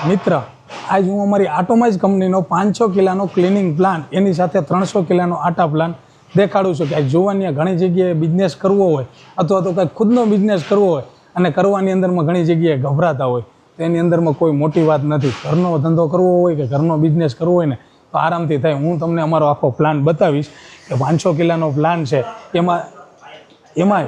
મિત્ર, આજ હું અમારી આટોમાઇઝ કંપનીનો 500 કિલાનો ક્લિનિંગ પ્લાન એની સાથે 300 કિલાનો આટા પ્લાન દેખાડું છું કે આ જોવાની ઘણી જગ્યાએ બિઝનેસ કરવો હોય અથવા તો કંઈક ખુદનો બિઝનેસ કરવો હોય અને કરવાની અંદરમાં ઘણી જગ્યાએ ગભરાતા હોય તો એની અંદરમાં કોઈ મોટી વાત નથી. ઘરનો ધંધો કરવો હોય કે ઘરનો બિઝનેસ કરવો હોય ને તો આરામથી થાય. હું તમને અમારો આખો પ્લાન બતાવીશ કે 500 કિલાનો પ્લાન છે. એમાં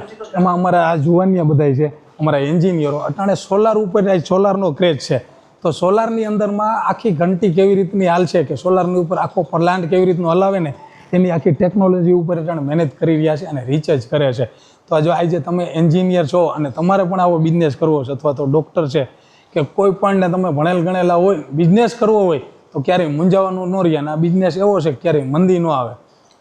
અમારા આ જુવાનિયા બધાય છે, અમારા એન્જિનિયરો અટાણે સોલાર ઉપર સોલારનો ક્રેઝ છે. તો સોલારની અંદરમાં આખી ઘંટી કેવી રીતની હાલશે કે સોલારની ઉપર આખો પ્લાન્ટ કેવી રીતનું હલાવે ને એની આખી ટેકનોલોજી ઉપર અટાણે મહેનત કરી રહ્યા છે અને રિસર્ચ કરે છે. તો જો આજે તમે એન્જિનિયર છો અને તમારે પણ આવો બિઝનેસ કરવો છે અથવા તો ડૉક્ટર છે કે કોઈ પણને તમે ભણેલ ગણેલા હોય, બિઝનેસ કરવો હોય તો ક્યારેય મૂંઝાવાનું ન રહે અને આ બિઝનેસ એવો છે કે ક્યારેય મંદી ન આવે.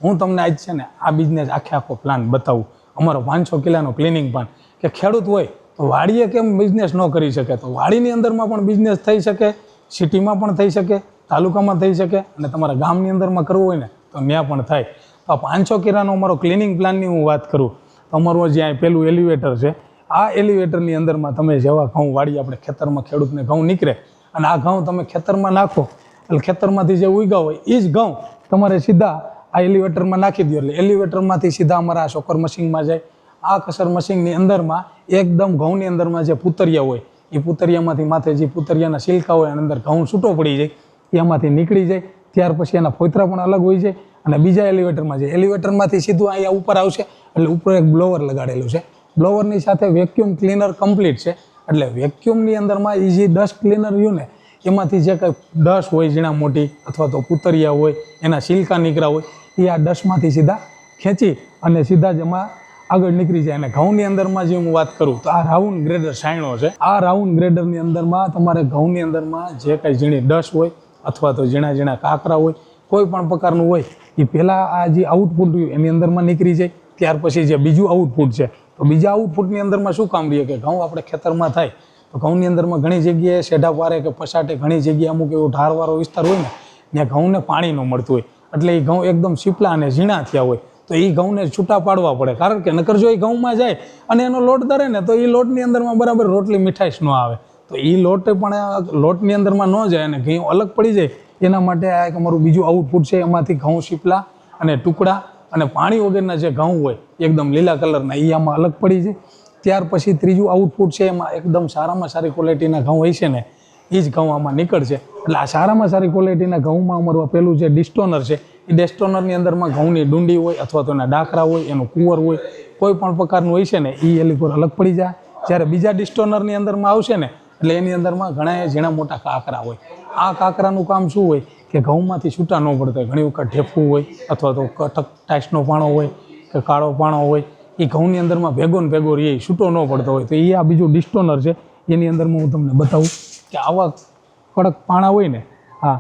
હું તમને આજ છે ને આ બિઝનેસ આખો પ્લાન બતાવું, અમારો 500 કિલાનો ક્લિનિંગ પ્લાન. કે ખેડૂત હોય તો વાડીએ કેમ બિઝનેસ ન કરી શકે, તો વાડીની અંદરમાં પણ બિઝનેસ થઈ શકે, સિટીમાં પણ થઈ શકે, તાલુકામાં થઈ શકે અને તમારા ગામની અંદરમાં કરવું હોય ને તો ત્યાં પણ થાય. તો આ 500 કિલાનો અમારો ક્લિનિંગ પ્લાનની હું વાત કરું તો અમારું જ્યાં પેલું એલિવેટર છે, આ એલિવેટરની અંદરમાં તમે જેવા ઘઉં વાડી આપણે ખેતરમાં ખેડૂતને ઘઉં નીકળે અને આ ઘઉં તમે ખેતરમાં નાખો એટલે ખેતરમાંથી જે ઉગ્યા હોય એ જ ઘઉં તમારે સીધા આ એલિવેટરમાં નાખી દો એટલે એલિવેટરમાંથી સીધા અમારા આ શોકર મશીનમાં જાય. આ કસર મશીનની અંદરમાં એકદમ ઘઉંની અંદરમાં જે પૂતરિયા હોય એ પૂતરિયામાંથી માથે જે પૂતરિયાના સિલકા હોય એની અંદર ઘઉં છૂટો પડી જાય એમાંથી નીકળી જાય. ત્યાર પછી એના ફોતરા પણ અલગ હોય છે અને બીજા એલિવેટરમાં જાય. એલિવેટરમાંથી સીધું અહીંયા ઉપર આવશે એટલે ઉપર એક બ્લોવર લગાડેલું છે. બ્લોવરની સાથે વેક્યુમ ક્લીનર કમ્પ્લીટ છે એટલે વેક્યુમની અંદરમાં એ જે ડસ્ટ ક્લીનર રહ્યું ને એમાંથી જે કંઈ ડસ્ટ હોય ઝીણા મોટી અથવા તો પૂતરિયા હોય એના સિલકા નીકળ્યા હોય એ આ ડસ્ટમાંથી સીધા ખેંચી અને સીધા જ એમાં આગળ નીકળી જાય. અને ઘઉંની અંદરમાં જે હું વાત કરું તો આ રાઉન્ડ ગ્રેડર સાયણો છે. આ રાઉન્ડ ગ્રેડરની અંદરમાં તમારે ઘઉંની અંદરમાં જે કાંઈ ઝીણી ડસ્ટ હોય અથવા તો ઝીણા ઝીણા કાંકરા હોય કોઈ પણ પ્રકારનું હોય એ પહેલાં આ જે આઉટપુટ રહ્યું એની અંદરમાં નીકળી જાય. ત્યાર પછી જે બીજું આઉટપુટ છે તો બીજા આઉટપુટની અંદરમાં શું કામ રહીએ કે ઘઉં આપણે ખેતરમાં થાય તો ઘઉંની અંદરમાં ઘણી જગ્યાએ શેઢા પારે કે પછાટે ઘણી જગ્યાએ અમુક એવો ઢારવાળો વિસ્તાર હોય ને ત્યાં ઘઉંને પાણી ન મળતું હોય એટલે એ ઘઉં એકદમ સીપલા અને ઝીણા થયા હોય તો એ ઘઉંને છૂટા પાડવા પડે. કારણ કે નકર જો એ ઘઉંમાં જાય અને એનો લોટ ધરે ને તો એ લોટની અંદરમાં બરાબર રોટલી મીઠાઈશ ન આવે. તો એ લોટ પણ લોટની અંદરમાં ન જાય અને ઘઉં અલગ પડી જાય એના માટે આ એક અમારું બીજું આઉટપુટ છે. એમાંથી ઘઉં સીપલા અને ટુકડા અને પાણી વગરના જે ઘઉં હોય એકદમ લીલા કલરના એ આમાં અલગ પડી જાય. ત્યાર પછી ત્રીજું આઉટપુટ છે એમાં એકદમ સારામાં સારી ક્વોલિટીના ઘઉં હોય છે ને એ જ ઘઉં આમાં નીકળશે. એટલે આ સારામાં સારી ક્વોલિટીના ઘઉંમાં અમારું પેલું જે ડિસ્ટોનર છે એ ડિસ્ટોનરની અંદરમાં ઘઉંની ડુંડી હોય અથવા તો એના ડાખરા હોય એનું કુંવર હોય કોઈ પણ પ્રકારનું હોય છે ને એ એલી પર અલગ પડી જાય. જ્યારે બીજા ડિસ્ટોનરની અંદરમાં આવશે ને એટલે એની અંદરમાં ઘણા ઝીણા મોટા કાંકરા હોય. આ કાંકરાનું કામ શું હોય કે ઘઉંમાંથી છૂટા ન પડતા હોય. ઘણી વખત ઢેફું હોય અથવા તો કટક ટાઈસનો પાણો હોય કે કાળો પાણો હોય એ ઘઉંની અંદરમાં ભેગો ને ભેગો રહે છૂટો ન પડતો હોય તો એ આ બીજું ડિસ્ટોનર છે. એની અંદરમાં હું તમને બતાવું કે આવા કડક પાણા હોય ને હા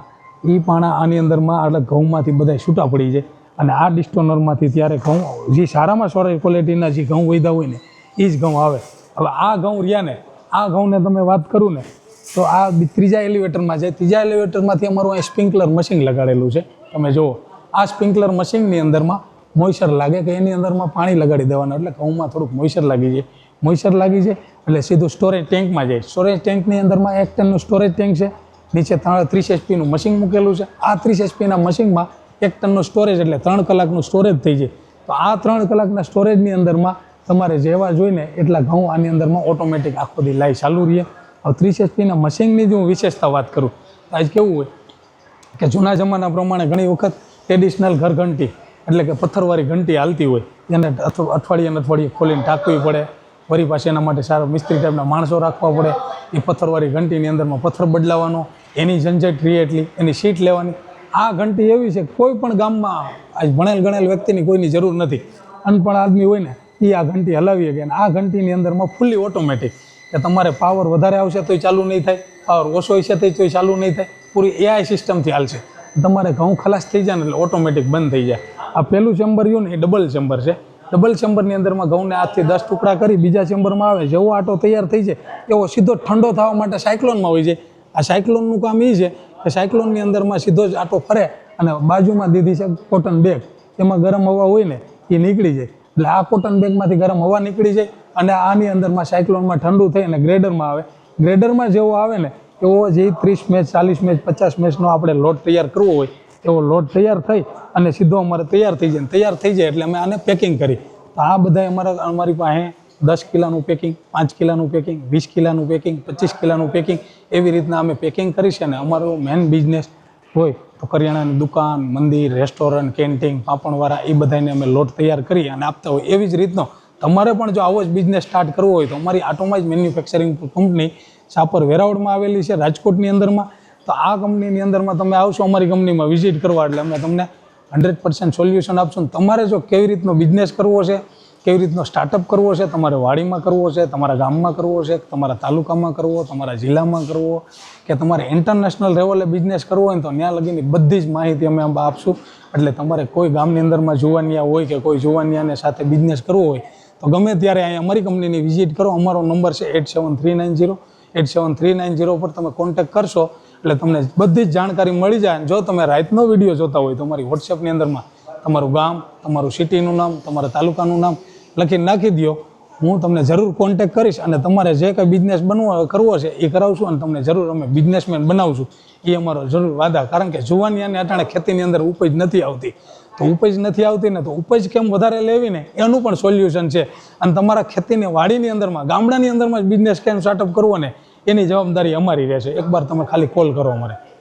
એ પાણા આની અંદરમાં અલગ ઘઉંમાંથી બધા છૂટા પડી જાય અને આ ડિસ્ટોનરમાંથી ત્યારે ઘઉં જે સારામાં સારી ક્વોલિટીના જે ઘઉં વધ્યા હોય ને એ જ ઘઉં આવે. હવે આ ઘઉં રહ્યા ને આ ઘઉંને તમે વાત કરું ને તો આ ત્રીજા એલિવેટરમાં જાય. ત્રીજા એલિવેટરમાંથી અમારું અહીં સ્પ્રિંકલર મશીન લગાડેલું છે. તમે જુઓ આ સ્પ્રિંકલર મશીનની અંદરમાં મોઇશ્ચર લાગે કે એની અંદરમાં પાણી લગાડી દેવાનું એટલે ઘઉંમાં થોડુંક મોઇશ્ચર લાગી જાય. મોઇશ્ચર લાગી જાય એટલે સીધું સ્ટોરેજ ટેન્કમાં જાય. સ્ટોરેજ ટેન્કની અંદરમાં 1 ટનનું સ્ટોરેજ ટેન્ક છે. નીચે 30 HP મશીન મૂકેલું છે. આ 30 HPના મશીનમાં 1 ટનનું સ્ટોરેજ એટલે 3 કલાકનું સ્ટોરેજ થઈ જાય. તો આ 3 કલાકના સ્ટોરેજની અંદરમાં તમારે જેવા જોઈને એટલા ઘઉં આની અંદરમાં ઓટોમેટિક આખો દી લાઈ ચાલુ રહે. હવે 30 HPના મશીનની જો હું વિશેષતા વાત કરું તો આજ કેવું હોય કે જૂના જમાના પ્રમાણે ઘણી વખત ટ્રેડિશનલ ઘર ઘંટી એટલે કે પથ્થરવાળી ઘંટી હાલતી હોય એને અઠવાડિયે ખોલીને ટાંકવી પડે. વળી પાછી એના માટે સારા મિસ્ત્રી ટાઈપના માણસો રાખવા પડે. એ પથ્થરવાળી ઘંટીની અંદરમાં પથ્થર બદલાવાનો એની ઝંઝટ રહી એટલી એની સીટ લેવાની. આ ઘંટી એવી છે કોઈ પણ ગામમાં આજ ભણેલ ગણેલ વ્યક્તિની કોઈની જરૂર નથી. અનપણ આદમી હોય ને એ આ ઘંટી હલાવી શકે. અને આ ઘંટીની અંદરમાં ફૂલ્લી ઓટોમેટિક કે તમારે પાવર વધારે આવશે તોય ચાલુ નહીં થાય, પાવર ઓછો હશે તોય ચાલુ નહીં થાય. પૂરી AI સિસ્ટમથી હાલશે. તમારે ઘઉં ખલાસ થઈ જાય ને એટલે ઓટોમેટિક બંધ થઈ જાય. આ પહેલું ચેમ્બર રહ્યું ને એ ડબલ ચેમ્બર છે. ડબલ ચેમ્બરની અંદરમાં ઘઉંને 8 થી 10 ટુકડા કરી બીજા ચેમ્બરમાં આવે. જેવો આટો તૈયાર થઈ જાય એવો સીધો ઠંડો થવા માટે સાયક્લોનમાં હોય જાય. આ સાયક્લોનનું કામ એ છે કે સાયક્લોનની અંદરમાં સીધો જ આટો ફરે અને બાજુમાં દીધી છે કોટન બેગ એમાં ગરમ હવા હોય ને એ નીકળી જાય. એટલે આ કોટન બેગમાંથી ગરમ હવા નીકળી જાય અને આની અંદરમાં સાયક્લોનમાં ઠંડુ થઈ અને ગ્રેડરમાં આવે. ગ્રેડરમાં જેવો આવે ને એવો જે 30 મેચ 40 મેચ 50 મેચનો આપણે લોટ તૈયાર કરવો હોય એવો લોટ તૈયાર થઈ અને સીધો અમારે તૈયાર થઈ જાય એટલે અમે આને પેકિંગ કરી. તો આ બધા અમારી પાસે 10 કિલાનું પેકિંગ, 5 કિલાનું પેકિંગ, 20 કિલાનું પેકિંગ, 25 કિલાનું પેકિંગ એવી રીતના અમે પેકિંગ કરી છે. અને અમારો મેન બિઝનેસ હોય તો કરિયાણાની દુકાન, મંદિર, રેસ્ટોરન્ટ, કેન્ટીન, પાપણવાળા એ બધાને અમે લોટ તૈયાર કરી અને આપતા હોય. એવી જ રીતનો તમારે પણ જો આવો જ બિઝનેસ સ્ટાર્ટ કરવો હોય તો અમારી આટોમાઇઝ મેન્યુફેક્ચરિંગ કંપની શાપર વેરાવળમાં આવેલી છે, રાજકોટની અંદરમાં. તો આ કંપનીની અંદરમાં તમે આવશો અમારી કંપનીમાં વિઝિટ કરવા એટલે અમે તમને 100% સોલ્યુશન આપશું. તમારે જો કેવી રીતનો બિઝનેસ કરવો છે, કેવી રીતનો સ્ટાર્ટઅપ કરવો છે, તમારે વાડીમાં કરવો છે, તમારા ગામમાં કરવો છે, તમારા તાલુકામાં કરવો, તમારા જિલ્લામાં કરવો કે તમારે ઇન્ટરનેશનલ લેવલે બિઝનેસ કરવો હોય તો ત્યાં લગીની બધી જ માહિતી અમે આપશું. એટલે તમારે કોઈ ગામની અંદરમાં જુવાનિયા હોય કે કોઈ જુવાનિયાને સાથે બિઝનેસ કરવો હોય તો ગમે ત્યારે અહીંયા અમારી કંપનીની વિઝિટ કરો. અમારો નંબર છે 8739087390 પર તમે કોન્ટેક્ટ કરશો એટલે તમને બધી જ જાણકારી મળી જાય. જો તમે રાતનો વિડીયો જોતા હોય તો અમારી વોટ્સએપની અંદરમાં તમારું ગામ, તમારું સિટીનું નામ, તમારા તાલુકાનું નામ લખીને નાખી દો. હું તમને જરૂર કોન્ટેક્ટ કરીશ અને તમારે જે કંઈ બિઝનેસ કરવો છે એ કરાવશું અને તમને જરૂર અમે બિઝનેસમેન બનાવશું. એ અમારો જરૂર વાદા. કારણ કે જુવાનિયાને અટાણે ખેતીની અંદર ઉપજ નથી આવતી. તો ઉપજ નથી આવતી ને તો ઉપજ કેમ વધારે લેવી ને એનું પણ સોલ્યુશન છે. અને તમારા ખેતીની વાડીની અંદરમાં, ગામડાની અંદરમાં જ બિઝનેસ કેમ સ્ટાર્ટઅપ કરવો ને એની જવાબદારી અમારી રહેશે. એકવાર તમે ખાલી કોલ કરો અમારે.